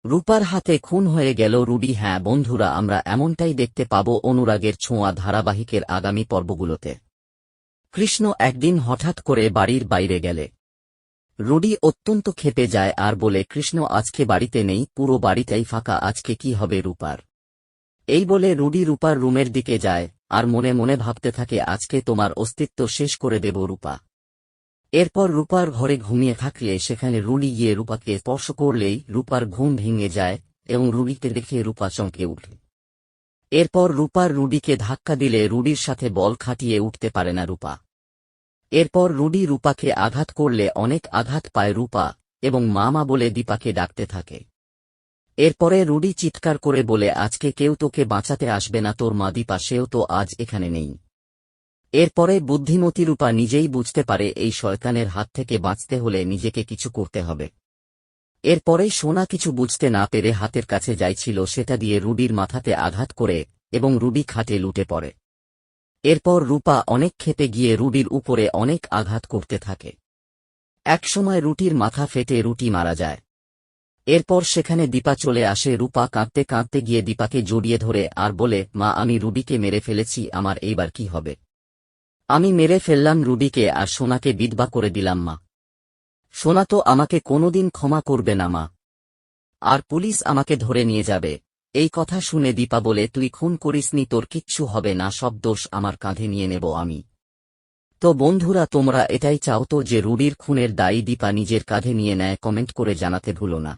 রূপার হাতে খুন হয়ে গেল রুডি। হ্যাঁ বন্ধুরা, আমরা এমনটাই দেখতে পাব অনুরাগের ছোঁয়া ধারাবাহিকের আগামী পর্বগুলোতে। কৃষ্ণ একদিন হঠাৎ করে বাড়ির বাইরে গেলে রুডি অত্যন্ত ক্ষেপে যায় আর বলে, কৃষ্ণ আজকে বাড়িতে নেই, পুরো বাড়িটাই ফাঁকা, আজকে কি হবে রূপার। এই বলে রুডি রূপার রুমের দিকে যায় আর মনে মনে ভাবতে থাকে, আজকে তোমার অস্তিত্ব শেষ করে দেব রূপা। এরপর রূপার ঘরে ঘুমিয়ে থাকলে সেখানে রুডি গিয়ে রূপাকে স্পর্শ করলেই রূপার ঘুম ভেঙে যায় এবং রুডিকে দেখে রূপা চমকে উঠল। এরপর রূপার রুডিকে ধাক্কা দিলে রুডির সাথে বল খাটিয়ে উঠতে পারে না রূপা। এরপর রুডি রূপাকে আঘাত করলে অনেক আঘাত পায় রূপা এবং মা বলে দীপাকে ডাকতে থাকে। এরপরে রুডি চিৎকার করে বলে, আজকে কেউ তোকে বাঁচাতে আসবে না, তোর মা দীপা সেও তো আজ এখানে নেই। এরপরে বুদ্ধিমতী রূপা নিজেই বুঝতে পারে এই শয়তানের হাত থেকে বাঁচতে হলে নিজেকে কিছু করতে হবে। এরপরে সোনা কিছু বুঝতে না পেরে হাতের কাছে যাইছিল সেটা দিয়ে রুডির মাথাতে আঘাত করে এবং রুডি খাটে লুটে পড়ে। এরপর রূপা অনেক ক্ষেপে গিয়ে রুডির উপরে অনেক আঘাত করতে থাকে। একসময় রুটির মাথা ফেটে রুটি মারা যায়। এরপর সেখানে দীপা চলে আসে। রূপা কাঁদতে কাঁদতে গিয়ে দীপাকে জড়িয়ে ধরে আর বলে, মা আমি রুডিকে মেরে ফেলেছি, আমার এইবার কি হবে। আমি মেরে ফেললাম রুডিকে আর সোনাকে বিধবা করে দিলাম মা। সোনা তো আমাকে কোনোদিন ক্ষমা করবে না মা, আর পুলিশ আমাকে ধরে নিয়ে যাবে। এই কথা শুনে দীপা বলে, তুই খুন করিসনি, তোর কিচ্ছু হবে না, সব দোষ আমার কাঁধে নিয়ে নেব আমি। তো বন্ধুরা, তোমরা এটাই চাও তো যে রুডির খুনের দায়ী দীপা নিজের কাঁধে নিয়ে নেয়? কমেন্ট করে জানাতে ভুলো না।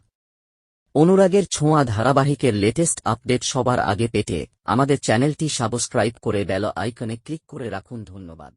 অনুরাগের ছোঁয়া ধারাবাহিকের লেটেস্ট আপডেট সবার আগে পেতে আমাদের চ্যানেলটি সাবস্ক্রাইব করে বেল আইকনে ক্লিক করে রাখুন। ধন্যবাদ।